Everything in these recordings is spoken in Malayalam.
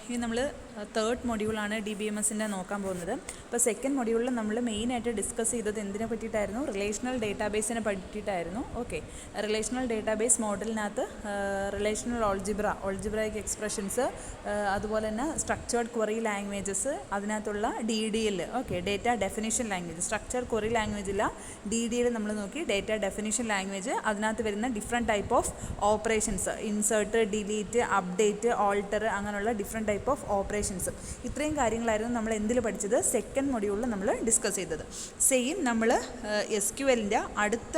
ഇനി നമ്മൾ തേർഡ് മൊഡ്യൂളാണ് DBMSൻ്റെ നോക്കാൻ പോകുന്നത്. അപ്പോൾ സെക്കൻഡ് മൊഡ്യൂളിൽ നമ്മൾ മെയിനായിട്ട് ഡിസ്കസ് ചെയ്തത് എന്തിനെ പറ്റിയിട്ടായിരുന്നു? റിലേഷണൽ ഡേറ്റാബേസിനെ പറ്റിയിട്ടായിരുന്നു. ഓക്കെ, റിലേഷണൽ ഡേറ്റാബേസ് മോഡലിനകത്ത് റിലേഷണൽ ഓൾജിബ്രയിക് എക്സ്പ്രഷൻസ്, അതുപോലെ തന്നെ സ്ട്രക്ചേർഡ് ക്വറി ലാംഗ്വേജസ്, അതിനകത്തുള്ള DDL, okay, data definition language. Structured query ലാംഗ്വേജില്ല, DDL നമ്മൾ നോക്കി. ഡേറ്റ ഡെഫിനിഷൻ ലാംഗ്വേജ്, അതിനകത്ത് വരുന്ന different type of operations, insert, delete, update, alter, അങ്ങനെയുള്ള ഡിഫറെൻറ്റ് ടൈപ്പ് ഓഫ് ഓപ്പറേഷൻസ്. ഇത്രയും കാര്യങ്ങളായിരുന്നു നമ്മൾ എന്തിൽ പഠിച്ചത്? സെക്കൻഡ് മൊഡ്യൂളിൽ നമ്മൾ ഡിസ്കസ് ചെയ്തത്. സെയിം നമ്മൾ SQLൻ്റെ അടുത്ത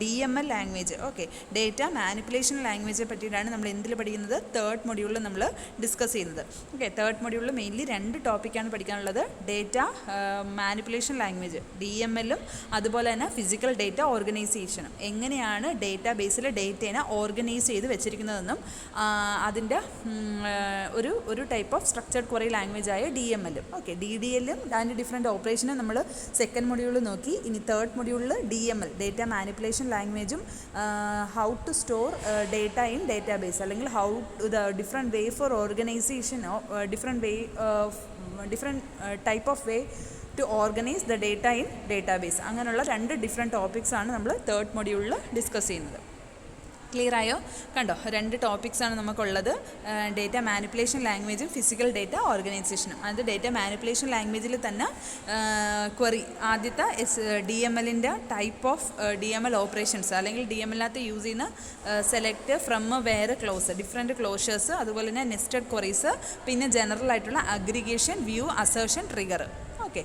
DML language, okay, data manipulation ലാംഗ്വേജെ പറ്റിയിട്ടാണ് നമ്മൾ എന്തിൽ പഠിക്കുന്നത്? തേർഡ് മൊഡ്യൂളിൽ നമ്മൾ ഡിസ്കസ് ചെയ്യുന്നത്. ഓക്കെ, തേർഡ് മൊഡ്യൂളിൽ മെയിൻലി 2 ടോപ്പിക്കാണ് പഠിക്കാനുള്ളത്. ഡേറ്റ മാനിപ്പുലേഷൻ ലാംഗ്വേജ്, DMLഉം, അതുപോലെ തന്നെ ഫിസിക്കൽ ഡേറ്റ ഓർഗനൈസേഷനും. എങ്ങനെയാണ് ഡേറ്റാ ബേസിൽ ഡേറ്റേനെ ഓർഗനൈസ് ചെയ്ത് വെച്ചിരിക്കുന്നതെന്നും അതിൻ്റെ ഒരു type of structured query language ആയ DMLഉം. ഓക്കെ, DDLഉം അതിൻ്റെ ഡിഫറെൻറ്റ് ഓപ്പറേഷനും നമ്മൾ സെക്കൻഡ് മൊഡ്യൂളിൽ നോക്കി. ഇനി തേർഡ് മൊഡ്യൂളിൽ DML, ഡേറ്റ മാനിപ്പുലേഷൻ ലാംഗ്വേജും, how to store data in database, അല്ലെങ്കിൽ how the different way for organisation, different type of way to organise the data in database. അങ്ങനെയുള്ള 2 ഡിഫറെൻറ്റ് ടോപ്പിക്സാണ് നമ്മൾ തേർഡ് മൊഡ്യൂളിൽ ഡിസ്കസ് ചെയ്യുന്നത്. ക്ലിയർ ആയോ? കണ്ടോ, 2 ടോപ്പിക്സാണ് നമുക്കുള്ളത്. ഡേറ്റ മാനിപ്പുലേഷൻ ലാംഗ്വേജും ഫിസിക്കൽ ഡേറ്റ ഓർഗനൈസേഷനും. അത് ഡേറ്റ മാനിപ്പുലേഷൻ ലാംഗ്വേജിൽ തന്നെ ക്വറി, ആദ്യത്തെ DMLൻ്റെ ടൈപ്പ് ഓഫ് DML ഓപ്പറേഷൻസ്, അല്ലെങ്കിൽ DMLനകത്ത് യൂസ് ചെയ്യുന്ന select, from, where, clause, different clauses, അതുപോലെ തന്നെ നെസ്റ്റഡ് ക്വറീസ്, പിന്നെ ജനറൽ ആയിട്ടുള്ള aggregation, view, assertion, trigger. Okay,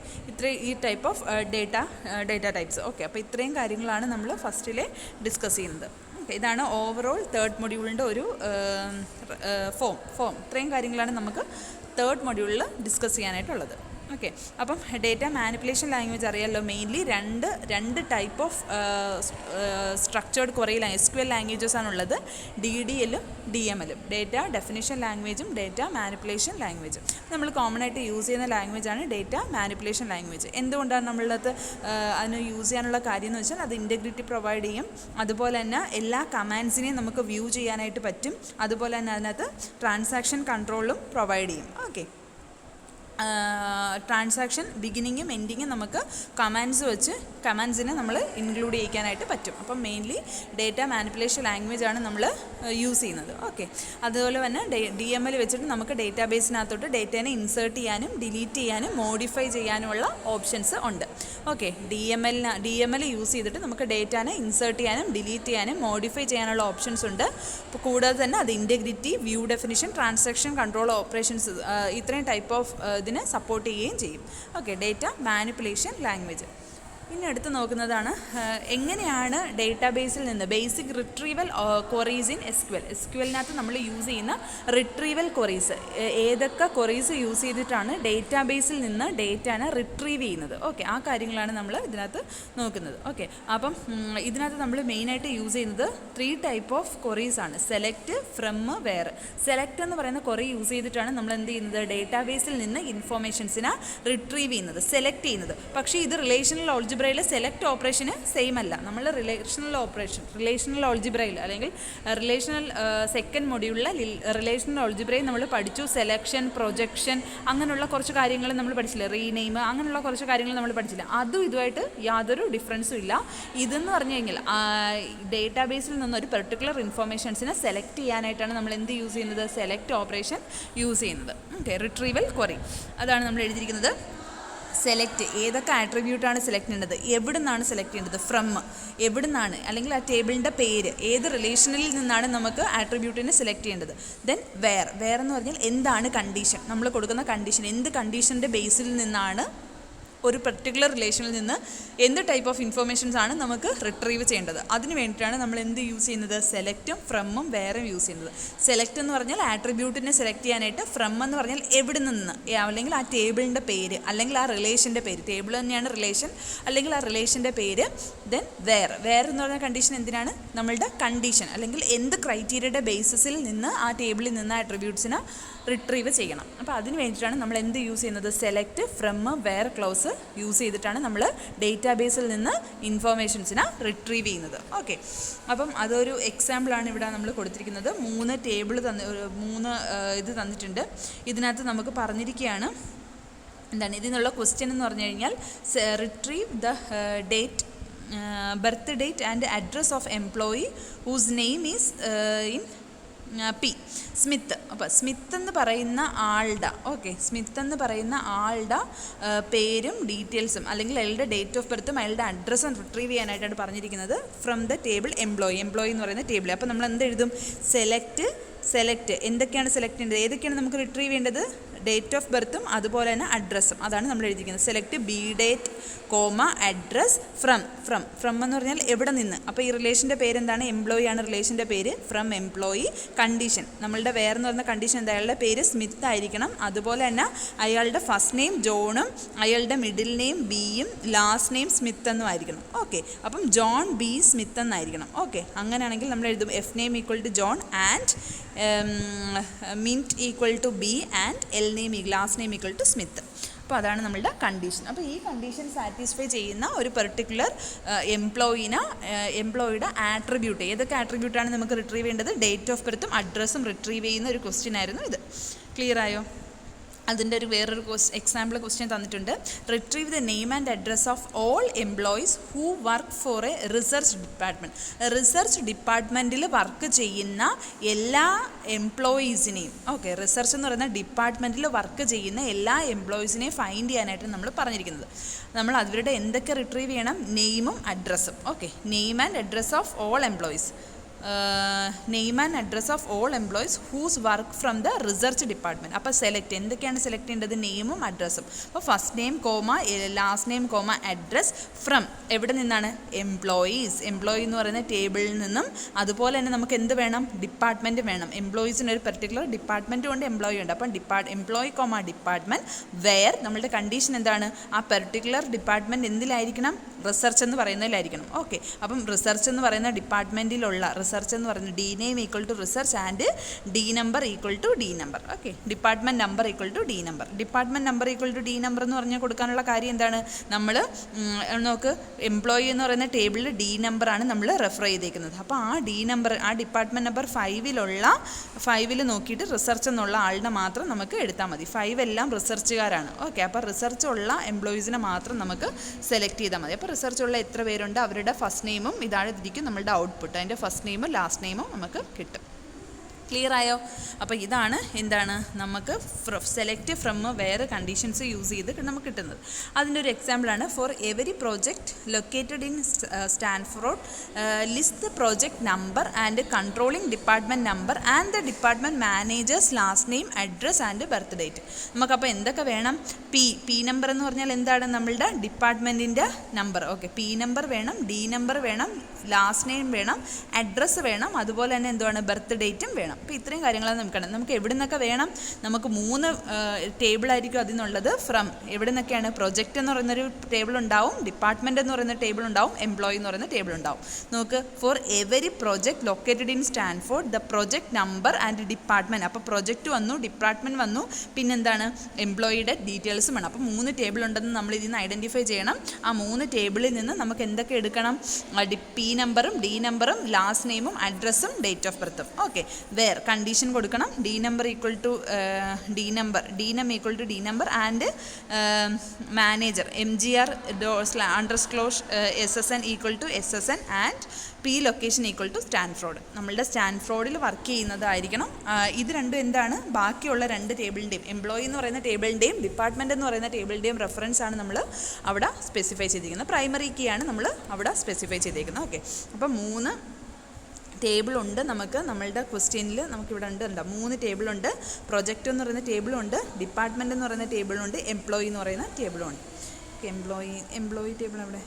ഈ type of data types. Okay, അപ്പോൾ ഇത്രയും കാര്യങ്ങളാണ് നമ്മൾ ഫസ്റ്റിൽ ഡിസ്കസ് ചെയ്യുന്നത്. ഇതാണ് ഓവറോൾ തേർഡ് മൊഡ്യൂളിൻ്റെ ഒരു ഫോം. ഇത്രയും കാര്യങ്ങളാണ് നമുക്ക് തേർഡ് മൊഡ്യൂളിൽ ഡിസ്കസ് ചെയ്യാനായിട്ടുള്ളത്. ഓക്കെ, അപ്പം ഡേറ്റ മാനിപ്പുലേഷൻ ലാംഗ്വേജ് അറിയാമല്ലോ. മെയിൻലി രണ്ട് type of structured query SQL languages ആണുള്ളത്, DDLഉം DMLഉം. ഡേറ്റ ഡെഫിനിഷൻ ലാംഗ്വേജും ഡേറ്റ മാനിപ്പുലേഷൻ ലാംഗ്വേജും. നമ്മൾ കോമൺ ആയിട്ട് യൂസ് ചെയ്യുന്ന ലാംഗ്വേജാണ് ഡേറ്റ മാനിപ്പുലേഷൻ ലാംഗ്വേജ്. എന്തുകൊണ്ടാണ് നമ്മളത് അതിന് യൂസ് ചെയ്യാനുള്ള കാര്യം എന്ന് വെച്ചാൽ അത് ഇൻറ്റഗ്രിറ്റി പ്രൊവൈഡ് ചെയ്യും, അതുപോലെ തന്നെ എല്ലാ കമാൻഡ്സിനെയും നമുക്ക് വ്യൂ ചെയ്യാനായിട്ട് പറ്റും, അതുപോലെ തന്നെ അതിനകത്ത് ട്രാൻസാക്ഷൻ കൺട്രോളും പ്രൊവൈഡ് ചെയ്യും. ഓക്കെ, ട്രാൻസാക്ഷൻ ബിഗിനിങ്ങും എൻഡിങ്ങും നമുക്ക് കമാൻഡ്സിനെ നമ്മൾ ഇൻക്ലൂഡ് ചെയ്യിക്കാനായിട്ട് പറ്റും. അപ്പം മെയിൻലി ഡേറ്റ മാനിപ്പുലേഷൻ ലാംഗ്വേജാണ് നമ്മൾ യൂസ് ചെയ്യുന്നത്. ഓക്കെ, അതുപോലെ തന്നെ DML വെച്ചിട്ട് നമുക്ക് ഡേറ്റാബേസിനകത്തോട്ട് ഡേറ്റേനെ ഇൻസേർട്ട് ചെയ്യാനും ഡിലീറ്റ് ചെയ്യാനും മോഡിഫൈ ചെയ്യാനുമുള്ള ഓപ്ഷൻസ് ഉണ്ട്. ഓക്കെ, DML യൂസ് ചെയ്തിട്ട് നമുക്ക് ഡേറ്റാനെ ഇൻസേർട്ട് ചെയ്യാനും ഡിലീറ്റ് ചെയ്യാനും മോഡിഫൈ ചെയ്യാനുള്ള ഓപ്ഷൻസ് ഉണ്ട്. അപ്പോൾ കൂടാതെ തന്നെ അത് integrity, view definition, transaction control operations, ഇത്രയും ടൈപ്പ് ഓഫ് ഇതിനെ സപ്പോർട്ട് ചെയ്യുകയും ചെയ്യും. Okay, data manipulation language. ഇനി അടുത്ത് നോക്കുന്നതാണ് എങ്ങനെയാണ് ഡേറ്റാബേസിൽ നിന്ന് ബേസിക് റിട്രീവൽ ക്വറീസ് ഇൻ SQLനകത്ത് നമ്മൾ യൂസ് ചെയ്യുന്ന റിട്രീവൽ ക്വറീസ്, ഏതൊക്കെ ക്വറീസ് യൂസ് ചെയ്തിട്ടാണ് ഡേറ്റാബേസിൽ നിന്ന് ഡേറ്റാനെ റിട്രീവ് ചെയ്യുന്നത്. ഓക്കെ, ആ കാര്യങ്ങളാണ് നമ്മൾ ഇതിനകത്ത് നോക്കുന്നത്. ഓക്കെ, അപ്പം ഇതിനകത്ത് നമ്മൾ മെയിനായിട്ട് യൂസ് ചെയ്യുന്നത് 3 ടൈപ്പ് ഓഫ് ക്വറീസ് ആണ്. Select, from, where. സെലക്ട് എന്ന് പറയുന്ന ക്വറി യൂസ് ചെയ്തിട്ടാണ് നമ്മൾ എന്ത് ചെയ്യുന്നത്? ഡേറ്റാബേസിൽ നിന്ന് ഇൻഫോർമേഷൻസിനെ റിട്രീവ് ചെയ്യുന്നത്, സെലക്ട് ചെയ്യുന്നത്. പക്ഷേ ഇത് റിലേഷണൽ ഓൾജിബ്രയിൽ സെലക്ട് ഓപ്പറേഷന് സെയിം അല്ല. നമ്മൾ റിലേഷണൽ ഓൾജിബ്രയിൽ അല്ലെങ്കിൽ റിലേഷണൽ സെക്കൻഡ് മൊഡ്യൂളിലെ റിലേഷണൽ ഓൾജിബ്രയിൽ നമ്മൾ പഠിച്ചു. സെലക്ഷൻ, പ്രൊജക്ഷൻ, അങ്ങനെയുള്ള കുറച്ച് കാര്യങ്ങൾ നമ്മൾ പഠിച്ചില്ല. റീനെയിം, അങ്ങനെയുള്ള കുറച്ച് കാര്യങ്ങൾ നമ്മൾ പഠിച്ചില്ല. അതും ഇതുമായിട്ട് യാതൊരു ഡിഫറൻസും ഇല്ല. ഇതെന്ന് പറഞ്ഞു കഴിഞ്ഞാൽ ഡേറ്റാബേസിൽ നിന്നൊരു പെർട്ടിക്കുലർ ഇൻഫോർമേഷൻസിനെ സെലക്ട് ചെയ്യാനായിട്ടാണ് നമ്മൾ എന്ത് യൂസ് ചെയ്യുന്നത്? സെലക്ട് ഓപ്പറേഷൻ യൂസ് ചെയ്യുന്നത്. ഓക്കെ, റിട്രീവൽ ക്വറി അതാണ് നമ്മൾ എഴുതിയിരിക്കുന്നത്. സെലക്ട്, ഏതൊക്കെ ആട്രിബ്യൂട്ടാണ് സെലക്ട് ചെയ്യേണ്ടത്, എവിടെ നിന്നാണ് സെലക്ട് ചെയ്യേണ്ടത്, ഫ്രം, എവിടെ നിന്നാണ്, അല്ലെങ്കിൽ ആ ടേബിളിൻ്റെ പേര്, ഏത് റിലേഷനിൽ നിന്നാണ് നമുക്ക് ആട്രിബ്യൂട്ടിനെ സെലക്ട് ചെയ്യേണ്ടത്. ദെൻ വേർ എന്ന് പറഞ്ഞാൽ എന്താണ് കണ്ടീഷൻ, നമ്മൾ കൊടുക്കുന്ന കണ്ടീഷൻ, എന്ത് കണ്ടീഷൻ്റെ ബേസിൽ നിന്നാണ് ഒരു പെർട്ടിക്കുലർ റിലേഷനിൽ നിന്ന് എന്ത് ടൈപ്പ് ഓഫ് ഇൻഫോർമേഷൻസ് ആണ് നമുക്ക് റിട്രീവ് ചെയ്യേണ്ടത്. അതിന് വേണ്ടിയിട്ടാണ് നമ്മൾ എന്ത് യൂസ് ചെയ്യുന്നത്? സെലക്റ്റും ഫ്രമ്മും വേറെ യൂസ് ചെയ്യുന്നത്. സെലക്ട് എന്ന് പറഞ്ഞാൽ ആട്രിബ്യൂട്ടിനെ സെലക്ട് ചെയ്യാനായിട്ട്, ഫ്രം എന്ന് പറഞ്ഞാൽ എവിടെ നിന്ന്, അല്ലെങ്കിൽ ആ ടേബിളിൻ്റെ പേര്, അല്ലെങ്കിൽ ആ റിലേഷൻ്റെ പേര്, ടേബിൾ തന്നെയാണ് റിലേഷൻ, അല്ലെങ്കിൽ ആ റിലേഷൻ്റെ പേര്. ദെൻ വേർ എന്ന് പറഞ്ഞ കണ്ടീഷൻ എന്തിനാണ്? നമ്മളുടെ കണ്ടീഷൻ, അല്ലെങ്കിൽ എന്ത് ക്രൈറ്റീരിയയുടെ ബേസിസിൽ നിന്ന് ആ ടേബിളിൽ നിന്ന് ആട്രിബ്യൂട്ട്സിനെ റിട്രീവ് ചെയ്യണം. അപ്പോൾ അതിന് വേണ്ടിയിട്ടാണ് നമ്മൾ എന്ത് യൂസ് ചെയ്യുന്നത്? Select, from, where clause use ചെയ്തിട്ടാണ് നമ്മൾ ഡേറ്റാബേസിൽ നിന്ന് ഇൻഫോർമേഷൻസിനെ റിട്രീവ് ചെയ്യുന്നത്. ഓക്കെ, അപ്പം അതൊരു എക്സാമ്പിളാണ് ഇവിടെ നമ്മൾ കൊടുത്തിരിക്കുന്നത്. 3 ടേബിൾ ഇത് തന്നിട്ടുണ്ട്. ഇതിനകത്ത് നമുക്ക് പറഞ്ഞിരിക്കുകയാണ് എന്താണ് ഇതിൽ നിന്നുള്ള ക്വസ്റ്റ്യൻ എന്ന് പറഞ്ഞു കഴിഞ്ഞാൽ retrieve the date birth date and address of employee whose name is in P Smith. അപ്പോൾ സ്മിത്ത് എന്ന് പറയുന്ന ആളുടെ സ്മിത്ത് എന്ന് പറയുന്ന ആളുടെ പേരും ഡീറ്റെയിൽസും അല്ലെങ്കിൽ അയാളുടെ ഡേറ്റ് ഓഫ് ബർത്തും അയാളുടെ അഡ്രസ്സും റിട്രീവ് ചെയ്യാനായിട്ടാണ് പറഞ്ഞിരിക്കുന്നത് ഫ്രം ദ ടേബിൾ എംപ്ലോയി എന്ന് പറയുന്ന ടേബിൾ. അപ്പോൾ നമ്മൾ എന്ത് എഴുതും? സെലക്ട് എന്തൊക്കെയാണ് സെലക്ട് ചെയ്യേണ്ടത്, ഏതൊക്കെയാണ് നമുക്ക് റിട്രീവ് ചെയ്യേണ്ടത്? ഡേറ്റ് ഓഫ് ബർത്തും അതുപോലെ തന്നെ അഡ്രസ്സും, അതാണ് നമ്മൾ എഴുതിയിരിക്കുന്നത്. Select B date address from എന്ന് പറഞ്ഞാൽ എവിടെ നിന്ന്. അപ്പോൾ ഈ റിലേഷൻ്റെ പേര് എന്താണ്? എംപ്ലോയി ആണ് റിലേഷൻ്റെ പേര്. From employee. കണ്ടീഷൻ നമ്മളുടെ വേറെന്ന് പറയുന്ന കണ്ടീഷൻ എന്താ? അയാളുടെ പേര് സ്മിത്ത് ആയിരിക്കണം. അതുപോലെ തന്നെ അയാളുടെ ഫസ്റ്റ് നെയിം ജോണും അയാളുടെ മിഡിൽ നെയിം ബിയും ലാസ്റ്റ് നെയിം സ്മിത്ത് എന്നും ആയിരിക്കണം. ഓക്കെ, അപ്പം ജോൺ ബി സ്മിത്ത് എന്നായിരിക്കണം. ഓക്കെ, അങ്ങനെയാണെങ്കിൽ നമ്മൾ എഴുതും F name equal to John and mint equal to B and L name last name equal to Smith. അപ്പോൾ അതാണ് നമ്മളുടെ കണ്ടീഷൻ. അപ്പോൾ ഈ കണ്ടീഷൻ സാറ്റിസ്ഫൈ ചെയ്യുന്ന ഒരു പെർട്ടിക്കുലർ എംപ്ലോയിയുടെ ആട്രിബ്യൂട്ട്, ഏതൊക്കെ ആട്രിബ്യൂട്ടാണ് നമുക്ക് റിട്രീവ് ചെയ്യേണ്ടത്? ഡേറ്റ് ഓഫ് ബർത്തും അഡ്രസ്സും റിട്രീവ് ചെയ്യുന്ന ഒരു ക്വസ്റ്റ്യൻ ആയിരുന്നു ഇത്. ക്ലിയർ ആയോ? അതിൻ്റെ വേറൊരു എക്സാമ്പിൾ ക്വസ്റ്റ്യൻ തന്നിട്ടുണ്ട്. Retrieve the name and address of all employees who work for a research department. Research ഡിപ്പാർട്ട്മെൻറ്റിൽ വർക്ക് ചെയ്യുന്ന എല്ലാ എംപ്ലോയീസിനെയും, റിസർച്ച് എന്ന് പറയുന്ന ഡിപ്പാർട്ട്മെൻറ്റിൽ വർക്ക് ചെയ്യുന്ന എല്ലാ എംപ്ലോയീസിനെയും ഫൈൻഡ് ചെയ്യാനായിട്ട് നമ്മൾ പറഞ്ഞിരിക്കുന്നത്. നമ്മൾ അവരുടെ എന്തൊക്കെ റിട്രീവ് ചെയ്യണം? നെയിമും അഡ്രസ്സും. Name and address of all employees. Name and address of all employees whose work from the research department. അപ്പോൾ എന്തൊക്കെയാണ് സെലക്ട് ചെയ്യേണ്ടത്? നെയിമും അഡ്രസ്സും. അപ്പോൾ first name last name address from എവിടെ നിന്നാണ്? എംപ്ലോയി എന്ന് പറയുന്ന ടേബിളിൽ നിന്നും. അതുപോലെ തന്നെ നമുക്ക് എന്ത് വേണം? ഡിപ്പാർട്ട്മെൻറ്റ് വേണം. എംപ്ലോയീസിന് ഒരു പെർട്ടിക്കുലർ ഡിപ്പാർട്ട്മെൻറ്റ് കൊണ്ട് എംപ്ലോയി ഉണ്ട്. അപ്പം എംപ്ലോയി ഡിപ്പാർട്ട്മെൻറ്റ് വെയർ നമ്മളുടെ കണ്ടീഷൻ എന്താണ്? ആ പെർട്ടിക്കുലർ ഡിപ്പാർട്ട്മെൻറ്റ് എന്തിലായിരിക്കണം? റിസർച്ച് എന്ന് പറയുന്നതിലായിരിക്കണം. അപ്പം റിസർച്ച് എന്ന് പറയുന്ന ഡിപ്പാർട്ട്മെൻറ്റിലുള്ള റിസർച്ച് എന്ന് പറയുന്നത് D name equal to research and D number equal to D number. Department number equal to D number. Department number equal to D number എന്ന് പറഞ്ഞാൽ കൊടുക്കാനുള്ള കാര്യം എന്താണ്? നമ്മൾ എംപ്ലോയി എന്ന് പറയുന്ന ടേബിളിൽ ഡി നമ്പറാണ് നമ്മൾ റെഫർ ചെയ്തേക്കുന്നത്. അപ്പോൾ ആ ഡി നമ്പർ, ആ ഡിപ്പാർട്ട്മെൻറ്റ് നമ്പർ 5 നോക്കിയിട്ട് റിസർച്ച് എന്നുള്ള ആളുടെ മാത്രം നമുക്ക് എടുത്താൽ മതി. 5 എല്ലാം റിസർച്ചുകാരാണ്. അപ്പോൾ റിസർച്ച് ഉള്ള എംപ്ലോയീസിനെ മാത്രം നമുക്ക് സെലക്ട് ചെയ്താൽ മതി. അപ്പോൾ റിസർച്ച് ഉള്ള എത്ര പേരുണ്ട് അവരുടെ ഫസ്റ്റ് നെയിമും ഇതായിരിക്കും നമ്മളുടെ ഔട്ട്പുട്ട്. അതിൻ്റെ ഫസ്റ്റ് നെയിമും ലാസ്റ്റ് നെയിമും നമുക്ക് കിട്ടും. ക്ലിയർ ആയോ? അപ്പോൾ ഇതാണ് എന്താണ് നമുക്ക് സെലക്ട് ഫ്രം വേറെ കണ്ടീഷൻസ് യൂസ് ചെയ്ത് നമുക്ക് കിട്ടുന്നത്. അതിൻ്റെ ഒരു എക്സാമ്പിളാണ് for every project located in Stanford list the project number and controlling department number and the department managers last name address and birth date. നമുക്കപ്പോൾ എന്തൊക്കെ വേണം? പി നമ്പർ എന്ന് പറഞ്ഞാൽ എന്താണ്? നമ്മളുടെ ഡിപ്പാർട്ട്മെൻറ്റിൻ്റെ നമ്പർ. പി നമ്പർ വേണം, ഡി നമ്പർ വേണം, ലാസ്റ്റ് നെയിം വേണം, അഡ്രസ്സ് വേണം, അതുപോലെ തന്നെ എന്തുവാണ്? ബർത്ത് ഡേറ്റും വേണം. അപ്പോൾ ഇത്രയും കാര്യങ്ങളാണ് നമുക്ക് എവിടെ നിന്നൊക്കെ വേണം? നമുക്ക് 3 ടേബിളായിരിക്കും അതിൽ നിന്നുള്ളത്. ഫ്രം എവിടെ നിന്നൊക്കെയാണ്? പ്രൊജക്റ്റ് എന്ന് പറയുന്നൊരു ടേബിൾ ഉണ്ടാവും, ഡിപ്പാർട്ട്മെൻറ്റ് എന്ന് പറയുന്ന ടേബിൾ ഉണ്ടാവും, എംപ്ലോയി എന്ന് പറയുന്ന ടേബിൾ ഉണ്ടാവും. നോക്ക്, for every project located in Stanford the project number and department. അപ്പോൾ പ്രൊജക്റ്റ് വന്നു, ഡിപ്പാർട്ട്മെൻറ്റ് വന്നു, പിന്നെന്താണ്? എംപ്ലോയിയുടെ ഡീറ്റെയിൽസും വേണം. അപ്പോൾ 3 ടേബിൾ ഉണ്ടെന്ന് നമ്മൾ ഇതിൽ നിന്ന് ഐഡൻറ്റിഫൈ ചെയ്യണം. ആ 3 ടേബിളിൽ നിന്ന് നമുക്ക് എന്തൊക്കെ എടുക്കണം? പി നമ്പറും ഡി നമ്പറും ലാസ്റ്റ് നെയിമും അഡ്രസ്സും ഡേറ്റ് ഓഫ് ബർത്തും. വേർ കണ്ടീഷൻ കൊടുക്കണം. D number equal to D equal to D number and manager MGR _ SSN equal to SSN and P location equal to Stanford. നമ്മളുടെ സ്റ്റാൻഫോർഡിൽ വർക്ക് ചെയ്യുന്നതായിരിക്കണം. ഇത് രണ്ടും എന്താണ്? ബാക്കിയുള്ള 2 ടേബിളിൻ്റെയും, എംപ്ലോയി എന്ന് പറയുന്ന ടേബിളിൻ്റെയും ഡിപ്പാർട്ട്മെൻറ്റ് എന്ന് പറയുന്ന ടേബിളിൻ്റെയും റെഫറൻസ് ആണ് നമ്മൾ അവിടെ സ്പെസിഫൈ ചെയ്തിരിക്കുന്നത്. പ്രൈമറി കീ ആണ് നമ്മൾ അവിടെ സ്പെസിഫൈ ചെയ്തിരിക്കുന്നത്. അപ്പം 3 ടേബിളുണ്ട് നമുക്ക് നമ്മളുടെ ക്വസ്റ്റ്യനിൽ നമുക്കിവിടെ ഉണ്ട്. 3 ടേബിളുണ്ട്. പ്രൊജക്റ്റ് എന്ന് പറയുന്ന ടേബിളുണ്ട്, ഡിപ്പാർട്ട്മെൻറ്റ് എന്ന് പറയുന്ന ടേബിളുണ്ട്, എംപ്ലോയി എന്ന് പറയുന്ന ടേബിളുണ്ട്. എംപ്ലോയി ടേബിൾ എവിടെ?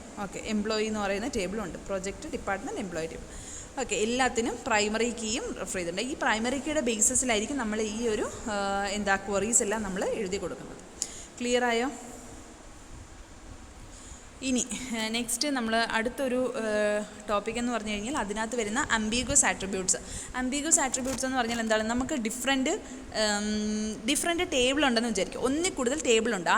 എംപ്ലോയി എന്ന് പറയുന്ന ടേബിളുണ്ട്. Project, department, employee table. എല്ലാത്തിനും പ്രൈമറി കീയും റെഫർ ചെയ്തിട്ടുണ്ട്. ഈ പ്രൈമറി കീയുടെ ബേസിസിലായിരിക്കും നമ്മൾ ഈ ഒരു ക്വറീസ് എല്ലാം നമ്മൾ എഴുതി കൊടുക്കുന്നത്. ക്ലിയർ ആയോ? ഇനി നെക്സ്റ്റ് നമ്മൾ അടുത്തൊരു ടോപ്പിക് എന്ന് പറഞ്ഞു കഴിഞ്ഞാൽ അതിനകത്ത് വരുന്ന അംബിഗ്വസ് ആട്രിബ്യൂട്ട്സ്. അംബിഗ്വസ് ആട്രിബ്യൂട്ട്സ് എന്ന് പറഞ്ഞാൽ എന്താണ്? നമുക്ക് ഡിഫറെൻറ്റ് ടേബിൾ ഉണ്ടെന്ന് വിചാരിക്കും. ഒന്നിൽ കൂടുതൽ ടേബിളുണ്ട്.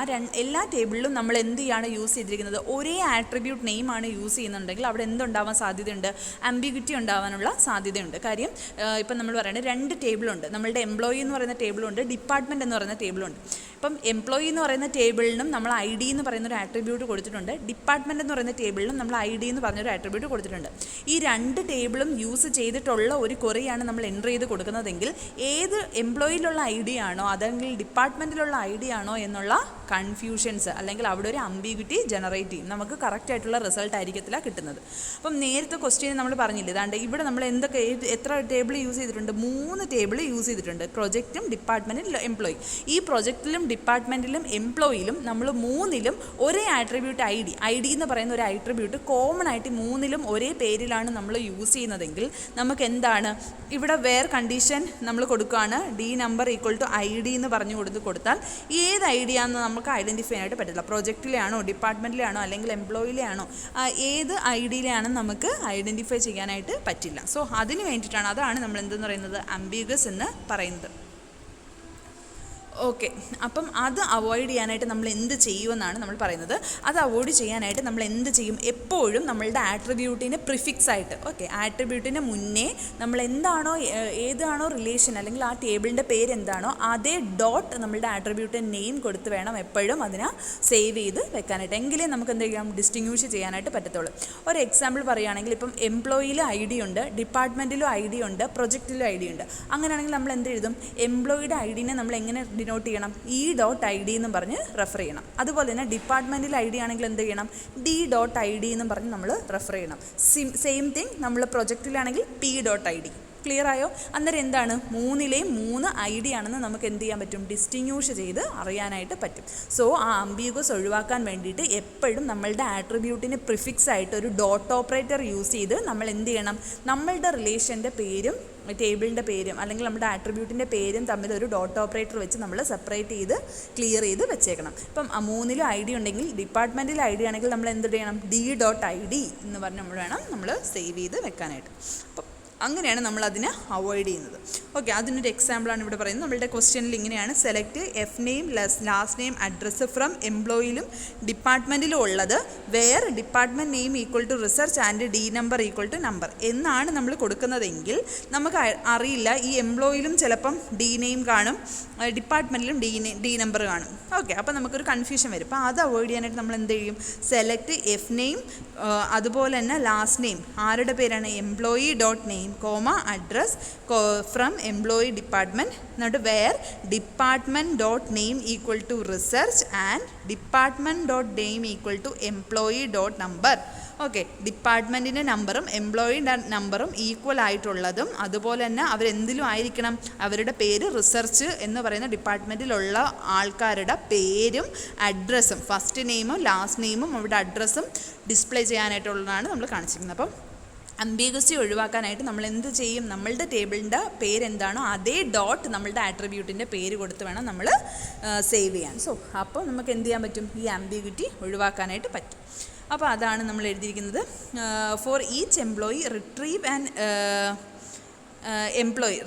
എല്ലാ ടേബിളിലും നമ്മൾ എന്ത് ചെയ്യാണ് യൂസ് ചെയ്തിരിക്കുന്നത്? ഒരേ ആട്രിബ്യൂട്ട് നെയിമാണ് യൂസ് ചെയ്യുന്നുണ്ടെങ്കിൽ അവിടെ എന്തുണ്ടാവാൻ സാധ്യതയുണ്ട്? അംബിഗ്വിറ്റി ഉണ്ടാവാനുള്ള സാധ്യതയുണ്ട്. കാര്യം ഇപ്പം നമ്മൾ പറയുന്നത് 2 ടേബിളുണ്ട്. നമ്മളുടെ എംപ്ലോയി എന്ന് പറയുന്ന ടേബിളുണ്ട്, ഡിപ്പാർട്ട്മെൻറ്റ് എന്ന് പറയുന്ന ടേബിളുണ്ട്. ഇപ്പം എംപ്ലോയി എന്ന് പറയുന്ന ടേബിളിനും നമ്മൾ ഐ ഡി എന്ന് പറയുന്നൊരു ആട്രിബ്യൂട്ട് കൊടുത്തിട്ടുണ്ട്. ഡിപ്പാർട്ട്മെൻറ്റ് എന്ന് പറയുന്ന ടേബിളിലും നമ്മൾ ഐ ഡി എന്ന് പറഞ്ഞൊരു ആട്രിബ്യൂട്ട് കൊടുത്തിട്ടുണ്ട്. ഈ 2 ടേബിളും യൂസ് ചെയ്തിട്ടുള്ള ഒരു ക്വറിയാണ് നമ്മൾ എൻ്റർ ചെയ്ത് കൊടുക്കുന്നതെങ്കിൽ ഏത് എംപ്ലോയിയിലുള്ള ഐ ഡി ആണോ അല്ലെങ്കിൽ ഡിപ്പാർട്ട്മെൻറ്റിലുള്ള ഐ ഡി ആണോ എന്നുള്ള കൺഫ്യൂഷൻസ് അല്ലെങ്കിൽ അവിടെ ഒരു അംബിഗ്വിറ്റി ജനറേറ്റ് ചെയ്യും. നമുക്ക് കറക്റ്റ് ആയിട്ടുള്ള റിസൾട്ട് ആയിരിക്കത്തില്ല കിട്ടുന്നത്. അപ്പം നേരത്തെ ക്വസ്റ്റ്യൻ നമ്മൾ പറഞ്ഞില്ലേ, ഇതാണ്ട് ഇവിടെ നമ്മൾ എത്ര ടേബിൾ യൂസ് ചെയ്തിട്ടുണ്ട്? 3 ടേബിൾ യൂസ് ചെയ്തിട്ടുണ്ട്. പ്രൊജക്റ്റും ഡിപ്പാർട്ട്മെൻറ്റും എംപ്ലോയി. ഈ പ്രൊജക്റ്റിലും ഡിപ്പാർട്ട്മെൻറ്റിലും എംപ്ലോയിയിലും നമ്മൾ 3ലും ഒരേ ആട്രിബ്യൂട്ട് ഐ ഡി എന്ന് പറയുന്ന ഒരു ആട്രിബ്യൂട്ട് കോമൺ ആയിട്ട് 3ലും ഒരേ പേരിലാണ് നമ്മൾ യൂസ് ചെയ്യുന്നതെങ്കിൽ നമുക്ക് എന്താണ് ഇവിടെ കണ്ടീഷൻ നമ്മൾ കൊടുക്കുകയാണ്. D number equal to I D എന്ന് പറഞ്ഞു കൊടുത്താൽ ഏത് ഐ ഡി ആണെന്ന് നമുക്ക് ഐഡൻറ്റിഫൈ ആയിട്ട് പറ്റില്ല. പ്രൊജക്റ്റിലെ ആണോ ഡിപ്പാർട്ട്മെൻറ്റിലെ ആണോ അല്ലെങ്കിൽ എംപ്ലോയിലെ ആണോ ഏത് ഐ ഡിയിലാണെന്ന് നമുക്ക് ഐഡൻറ്റിഫൈ ചെയ്യാനായിട്ട് പറ്റില്ല. സോ അതിന് വേണ്ടിയിട്ടാണ്, അതാണ് നമ്മൾ എന്തെന്ന് പറയുന്നത് അംബിഗ്വസ് എന്ന് പറയുന്നത്. ഓക്കെ, അപ്പം അത് അവോയ്ഡ് ചെയ്യാനായിട്ട് നമ്മൾ എന്ത് ചെയ്യുമെന്നാണ് നമ്മൾ പറയുന്നത്. അത് അവോയ്ഡ് ചെയ്യാനായിട്ട് നമ്മൾ എന്ത് ചെയ്യും? എപ്പോഴും നമ്മളുടെ ആട്രിബ്യൂട്ടിന് പ്രിഫിക്സ് ആയിട്ട്, ഓക്കെ, ആട്രിബ്യൂട്ടിന് മുന്നേ നമ്മൾ ഏതാണോ റിലേഷൻ അല്ലെങ്കിൽ ആ ടേബിളിൻ്റെ പേര് എന്താണോ അതേ ഡോട്ട് നമ്മളുടെ ആട്രിബ്യൂട്ടിന് നെയിം കൊടുത്ത് വേണം എപ്പോഴും അതിനെ സേവ് ചെയ്ത് വെക്കാനായിട്ട്. എങ്കിലേ നമുക്ക് എന്ത് ചെയ്യാം? ഡിസ്റ്റിങ്വിഷ് ചെയ്യാനായിട്ട് പറ്റത്തുള്ളൂ. ഒരു എക്സാമ്പിൾ പറയുകയാണെങ്കിൽ ഇപ്പം എംപ്ലോയിയിലും ഐ ഡി ഉണ്ട്, ഡിപ്പാർട്ട്മെൻറ്റിലും ഐ ഡി ഉണ്ട്, പ്രൊജക്റ്റിലും ഐ ഡി ഉണ്ട്. അങ്ങനെയാണെങ്കിൽ നമ്മൾ എന്ത് എഴുതും? എംപ്ലോയിയുടെ ഐ ഡിനെ നമ്മൾ എങ്ങനെ ഡിനോട്ട് ചെയ്യണം? ഇ ഡോട്ട് ഐ ഡി എന്നും പറഞ്ഞ് റെഫർ ചെയ്യണം. അതുപോലെ തന്നെ ഡിപ്പാർട്ട്മെൻറ്റിൽ ഐ ഡി ആണെങ്കിൽ എന്ത് ചെയ്യണം? ഡി ഡോട്ട് ഐ ഡി എന്നും പറഞ്ഞ് നമ്മൾ റെഫർ ചെയ്യണം. സെയിം തിങ് നമ്മൾ പ്രൊജക്റ്റിലാണെങ്കിൽ P dot I D. Clear ആയോ? അന്നേരം എന്താണ്? 3ലെയും 3 ഐ ഡി ആണെന്ന് നമുക്ക് എന്ത് ചെയ്യാൻ പറ്റും? ഡിസ്റ്റിങ്വിഷ് ചെയ്ത് അറിയാനായിട്ട് പറ്റും. സോ ആ അംബിഗ്വസ് ഒഴിവാക്കാൻ വേണ്ടിയിട്ട് എപ്പോഴും നമ്മളുടെ ആട്രിബ്യൂട്ടിന് പ്രിഫിക്സ് ആയിട്ട് ഒരു ഡോട്ട് ഓപ്പറേറ്റർ യൂസ് ചെയ്ത് നമ്മൾ എന്ത് ചെയ്യണം? നമ്മളുടെ റിലേഷൻ്റെ പേരും ടേബിളിൻ്റെ പേരും അല്ലെങ്കിൽ നമ്മുടെ ആട്രിബ്യൂട്ടിൻ്റെ പേരും തമ്മിൽ ഒരു ഡോട്ട് ഓപ്പറേറ്റർ വെച്ച് നമ്മൾ സെപ്പറേറ്റ് ചെയ്ത് ക്ലിയർ ചെയ്ത് വെച്ചേക്കണം. ഇപ്പം 3ലും ഐ ഡി ഉണ്ടെങ്കിൽ ഡിപ്പാർട്ട്മെൻറ്റിൽ ഐ ഡി ആണെങ്കിൽ നമ്മൾ എന്ത് ചെയ്യണം? ഡി ഡോട്ട് ഐ ഡി എന്ന് പറഞ്ഞ് നമ്മൾ സേവ് ചെയ്ത് വെക്കാനായിട്ട്. അപ്പം അങ്ങനെയാണ് നമ്മൾ അതിനെ അവോയ്ഡ് ചെയ്യുന്നത്. ഓക്കെ, അതിനൊരു എക്സാമ്പിളാണ് ഇവിടെ പറയുന്നത്. നമ്മളുടെ ക്വസ്റ്റ്യനിൽ ഇങ്ങനെയാണ്: select F name last name address from എംപ്ലോയിയിലും ഡിപ്പാർട്ട്മെൻറ്റിലും ഉള്ളത് where department name equal to research and D number equal to number എന്നാണ് നമ്മൾ കൊടുക്കുന്നതെങ്കിൽ നമുക്ക് അറിയില്ല, ഈ എംപ്ലോയിയിലും ചിലപ്പം ഡി നെയിം കാണും, ഡിപ്പാർട്ട്മെൻറ്റിലും ഡി നമ്പർ കാണും. ഓക്കെ, അപ്പോൾ നമുക്കൊരു കൺഫ്യൂഷൻ വരും. അപ്പോൾ അത് അവോയ്ഡ് ചെയ്യാനായിട്ട് നമ്മൾ എന്ത് ചെയ്യും? സെലക്ട് എഫ് നെയിം അതുപോലെ തന്നെ ലാസ്റ്റ് നെയിം ആരുടെ പേരാണ്? Employee dot name comma address from employee department, എന്നിട്ട് where department dot name equal to research and department dot name equal to employee dot number. Okay, ഡിപ്പാർട്ട്മെൻറ്റിൻ്റെ നമ്പറും എംപ്ലോയിയുടെ നമ്പറും ഈക്വൽ ആയിട്ടുള്ളതും അതുപോലെ തന്നെ അവരെന്തിലും ആയിരിക്കണം, അവരുടെ പേര് റിസർച്ച് എന്ന് പറയുന്ന ഡിപ്പാർട്ട്മെൻറ്റിലുള്ള ആൾക്കാരുടെ പേരും അഡ്രസ്സും ഫസ്റ്റ് നെയിമും ലാസ്റ്റ് നെയിമും അവരുടെ അഡ്രസ്സും ഡിസ്പ്ലേ ചെയ്യാനായിട്ടുള്ളതാണ് നമ്മൾ കാണിച്ചിരിക്കുന്നത്. അപ്പം അംബിഗ്വസി ഒഴിവാക്കാനായിട്ട് നമ്മൾ എന്ത് ചെയ്യും? നമ്മളുടെ ടേബിളിൻ്റെ പേരെന്താണോ അതേ ഡോട്ട് നമ്മളുടെ ആട്രിബ്യൂട്ടിൻ്റെ പേര് കൊടുത്ത് വേണം നമ്മൾ സേവ് ചെയ്യാൻ. സോ അപ്പോൾ നമുക്ക് എന്ത് ചെയ്യാൻ പറ്റും? ഈ അംബിഗ്വിറ്റി ഒഴിവാക്കാനായിട്ട് പറ്റും. അപ്പോൾ അതാണ് നമ്മൾ എഴുതിയിരിക്കുന്നത്. For each employee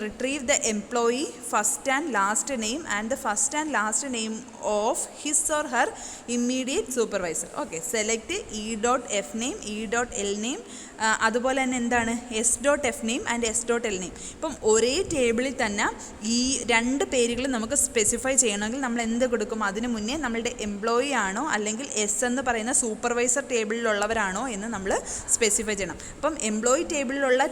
retrieve the employee first and last name and the first and last name of his or her immediate supervisor. Okay, select e dot f name, e dot l name, അതുപോലെ തന്നെ എന്താണ് S dot F name and S dot L name. ഇപ്പം ഒരേ ടേബിളിൽ തന്നെ ഈ 2 പേരുകൾ നമുക്ക് സ്പെസിഫൈ ചെയ്യണമെങ്കിൽ നമ്മൾ എന്ത് കൊടുക്കും? അതിന് മുന്നേ നമ്മളുടെ എംപ്ലോയി ആണോ അല്ലെങ്കിൽ എസ് എന്ന് പറയുന്ന സൂപ്പർവൈസർ ടേബിളിലുള്ളവരാണോ എന്ന് നമ്മൾ സ്പെസിഫൈ ചെയ്യണം. അപ്പം എംപ്ലോയി ടേബിളിലുള്ള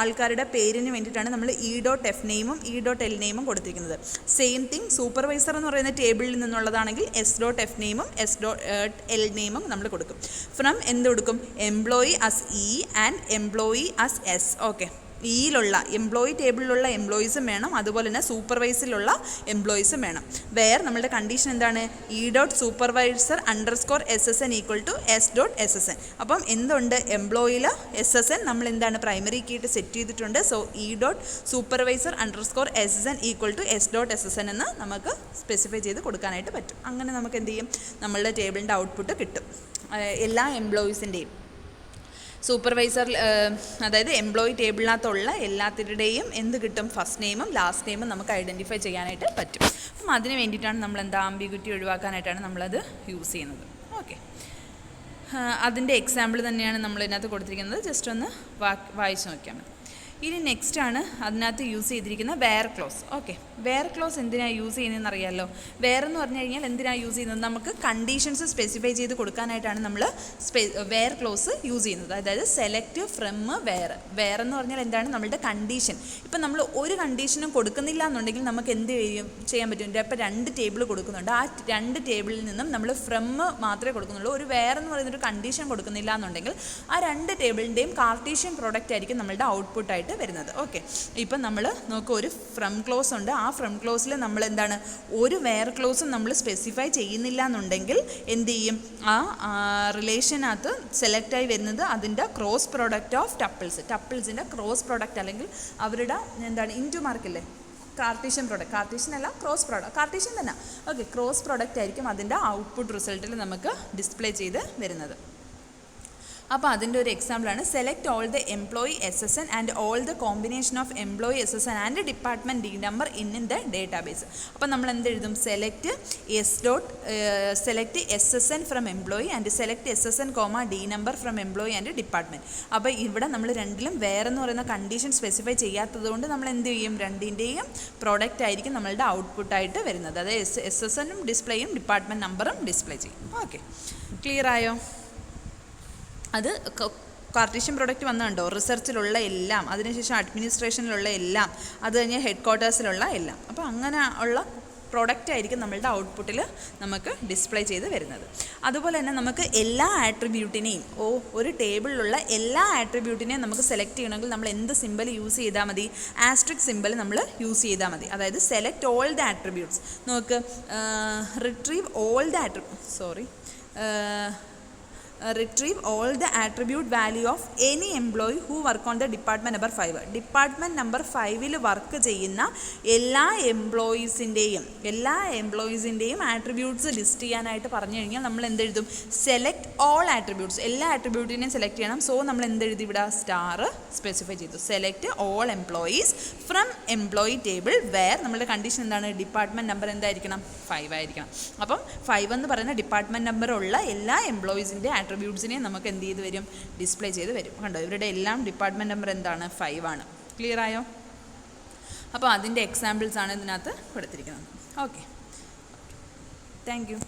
ആൾക്കാരുടെ പേരിന് വേണ്ടിയിട്ടാണ് നമ്മൾ ഇ ഡോട്ട് എഫ് നെയിമും ഇ ഡോട്ട് എൽ നെയിമും കൊടുത്തിരിക്കുന്നത്. സെയിം തിങ് സൂപ്പർവൈസർ എന്ന് പറയുന്ന ടേബിളിൽ നിന്നുള്ളതാണെങ്കിൽ എസ് ഡോട്ട് എഫ് നെയിമും എസ് ഡോട്ട് എൽ നെയിമും നമ്മൾ കൊടുക്കും. ഫ്രം എന്ത് കൊടുക്കും? Employee as E and employee as S. Okay, ഇയിലുള്ള എംപ്ലോയി ടേബിളിലുള്ള എംപ്ലോയീസും വേണം, അതുപോലെ തന്നെ സൂപ്പർവൈസറിലുള്ള എംപ്ലോയീസും വേണം. വേർ നമ്മളുടെ കണ്ടീഷൻ എന്താണ്? E dot supervisor underscore S S N equal to S dot S S N. അപ്പം എന്തുണ്ട്? എംപ്ലോയിയിൽ എസ് എസ് എൻ നമ്മൾ എന്താണ് പ്രൈമറി കീയിട്ട് സെറ്റ് ചെയ്തിട്ടുണ്ട്. So E dot supervisor underscore S S N equal to S dot S S N എന്ന് നമുക്ക് സ്പെസിഫൈ ചെയ്ത് കൊടുക്കാനായിട്ട് പറ്റും. അങ്ങനെ നമുക്ക് എന്ത് ചെയ്യും? നമ്മളുടെ ടേബിളിൻ്റെ ഔട്ട്പുട്ട് കിട്ടും. എല്ലാ എംപ്ലോയീസിൻ്റെയും സൂപ്പർവൈസർ, അതായത് എംപ്ലോയി ടേബിളിനകത്തുള്ള എല്ലാത്തിൻ്റെയും എന്ത് കിട്ടും, ഫസ്റ്റ് നെയിമും ലാസ്റ്റ് നെയിമും നമുക്ക് ഐഡൻറ്റിഫൈ ചെയ്യാനായിട്ട് പറ്റും. അപ്പം അതിന് വേണ്ടിയിട്ടാണ് നമ്മളെന്താ ആംബിഗ്വിറ്റി ഒഴിവാക്കാനായിട്ടാണ് നമ്മളത് യൂസ് ചെയ്യുന്നത്. ഓക്കെ, അതിൻ്റെ എക്സാമ്പിൾ തന്നെയാണ് നമ്മളിതിനകത്ത് കൊടുത്തിരിക്കുന്നത്. ജസ്റ്റ് ഒന്ന് വായിച്ച് നോക്കിയാൽ മതി. ഇനി നെക്സ്റ്റാണ് അതിനകത്ത് യൂസ് ചെയ്തിരിക്കുന്ന where clause. Okay, where clause എന്തിനാണ് യൂസ് ചെയ്യുന്നതെന്ന് അറിയാമല്ലോ. വെയർ എന്ന് പറഞ്ഞു കഴിഞ്ഞാൽ എന്തിനാണ് യൂസ് ചെയ്യുന്നത്, നമുക്ക് കണ്ടീഷൻസ് സ്പെസിഫൈ ചെയ്ത് കൊടുക്കാനായിട്ടാണ് നമ്മൾ വെയർ ക്ലോസ് യൂസ് ചെയ്യുന്നത്. അതായത് സെലക്ട് ഫ്രം വെയർ. വെയർ എന്ന് പറഞ്ഞാൽ എന്താണ്, നമ്മളുടെ കണ്ടീഷൻ. ഇപ്പം നമ്മൾ ഒരു കണ്ടീഷനും കൊടുക്കുന്നില്ല എന്നുണ്ടെങ്കിൽ നമുക്ക് എന്ത് ചെയ്യാൻ പറ്റും, ഇപ്പം 2 ടേബിൾ കൊടുക്കുന്നുണ്ട്, ആ 2 ടേബിളിൽ നിന്നും നമ്മൾ ഫ്രം മാത്രമേ കൊടുക്കുന്നുള്ളൂ. ഒരു വെയർ എന്ന് പറയുന്നൊരു കണ്ടീഷൻ കൊടുക്കുന്നില്ല എന്നുണ്ടെങ്കിൽ ആ 2 ടേബിളിൻ്റെയും കാർട്ടീഷ്യൻ പ്രോഡക്റ്റ് ആയിരിക്കും നമ്മളുടെ ഔട്ട്പുട്ടായിട്ട് വരുന്നത്. ഓക്കെ, ഇപ്പം നമ്മൾ നോക്കുക, ഒരു ഫ്രം ക്ലോസ് ഉണ്ട്. ആ ഫ്രം ക്ലോസിൽ നമ്മൾ എന്താണ്, ഒരു വെയർ ക്ലോസും നമ്മൾ സ്പെസിഫൈ ചെയ്യുന്നില്ല എന്നുണ്ടെങ്കിൽ എന്ത് ചെയ്യും, ആ റിലേഷനകത്ത് സെലക്റ്റായി വരുന്നത് അതിൻ്റെ ക്രോസ് പ്രോഡക്റ്റ് ഓഫ് ടപ്പിൾസിൻ്റെ ക്രോസ് പ്രോഡക്റ്റ്, അല്ലെങ്കിൽ അവരുടെ എന്താണ് ഇൻറ്റു മാർക്കില്ലേ, കാർട്ടീഷ്യൻ പ്രോഡക്റ്റ്, കാർട്ടീഷ്യൻ അല്ല ക്രോസ് പ്രോഡക്റ്റ്, കാർട്ടീഷ്യൻ തന്നെ. ഓക്കെ, ക്രോസ് പ്രോഡക്റ്റ് ആയിരിക്കും അതിൻ്റെ ഔട്ട്പുട്ട് റിസൾട്ടിൽ നമുക്ക് ഡിസ്പ്ലേ ചെയ്ത് വരുന്നത്. അപ്പോൾ അതിൻ്റെ ഒരു എക്സാമ്പിളാണ് select all the employee SSN and all the combination of employee SSN and department D number in the database. അപ്പോൾ നമ്മൾ എന്തെഴുതും, select SSN from employee and select SSN, D number from employee and department. അപ്പോൾ ഇവിടെ നമ്മൾ രണ്ടിലും വേറെ എന്ന് പറയുന്ന കണ്ടീഷൻ സ്പെസിഫൈ ചെയ്യാത്തത് കൊണ്ട് നമ്മൾ എന്ത് ചെയ്യും, രണ്ടിൻ്റെയും പ്രോഡക്റ്റ് ആയിരിക്കും നമ്മളുടെ ഔട്ട്പുട്ടായിട്ട് വരുന്നത്. അതായത് SSNും ഡിസ്പ്ലേയും ഡിപ്പാർട്ട്മെൻറ്റ് നമ്പറും ഡിസ്പ്ലേ ചെയ്യും. ഓക്കെ, ക്ലിയർ ആയോ? അത് കാർട്ടീഷ്യൻ പ്രോഡക്റ്റ് വന്നുണ്ടോ, റിസർച്ചിലുള്ള എല്ലാം, അതിനുശേഷം അഡ്മിനിസ്ട്രേഷനിലുള്ള എല്ലാം, അത് കഴിഞ്ഞ് ഹെഡ് ക്വാർട്ടേഴ്സിലുള്ള എല്ലാം. അപ്പോൾ അങ്ങനെ ഉള്ള പ്രോഡക്റ്റ് ആയിരിക്കും നമ്മളുടെ ഔട്ട്പുട്ടിൽ നമുക്ക് ഡിസ്പ്ലേ ചെയ്ത് വരുന്നത്. അതുപോലെ തന്നെ നമുക്ക് എല്ലാ ആട്രിബ്യൂട്ടിനെയും, ഒരു ടേബിളിലുള്ള എല്ലാ ആട്രിബ്യൂട്ടിനെയും നമുക്ക് സെലക്ട് ചെയ്യണമെങ്കിൽ നമ്മൾ എന്ത് സിമ്പിൾ യൂസ് ചെയ്താൽ മതി, ആസ്ട്രിക് സിമ്പിൾ നമ്മൾ യൂസ് ചെയ്താൽ മതി. അതായത് സെലക്ട് ഓൾ ദ ആട്രിബ്യൂട്ട്സ്. നമുക്ക് retrieve all the retrieve all the attribute value of any employee who work on the department number 5. Department number 5ൽ വർക്ക് ചെയ്യുന്ന എല്ലാ എംപ്ലോയീസിൻ്റെയും ആട്രിബ്യൂട്ട്സ് ലിസ്റ്റ് ചെയ്യാനായിട്ട് പറഞ്ഞു കഴിഞ്ഞാൽ നമ്മൾ എന്തെഴുതും, സെലക്ട് ഓൾ ആട്രിബ്യൂട്ട്സ്. എല്ലാ ആട്രിബ്യൂട്ടിനെയും സെലക്ട് ചെയ്യണം. സോ നമ്മൾ എന്തെഴുതി, ഇവിടെ സ്റ്റാർ സ്പെസിഫൈ ചെയ്തു. Select all employees from employee table where നമ്മുടെ കണ്ടീഷൻ എന്താണ്, ഡിപ്പാർട്ട്മെൻറ്റ് നമ്പർ എന്തായിരിക്കണം, 5 ആയിരിക്കണം. അപ്പം 5 എന്ന് പറയുന്ന ഡിപ്പാർട്ട്മെൻറ്റ് നമ്പർ ഉള്ള എല്ലാ എംപ്ലോയീസിൻ്റെ ആട്രിബ്യൂട്ട്സിനെ നമുക്ക് എന്ത് ചെയ്ത് വരും, ഡിസ്പ്ലേ ചെയ്ത് വരും. കണ്ടോ, ഇവരുടെ എല്ലാം ഡിപ്പാർട്ട്മെൻറ്റ് നമ്പർ എന്താണ്, 5 ആണ്. ക്ലിയർ ആയോ? അപ്പോൾ അതിൻ്റെ എക്സാമ്പിൾസ് ആണ് ഇതിനകത്ത് കൊടുത്തിരിക്കുന്നത്. Okay, thank you.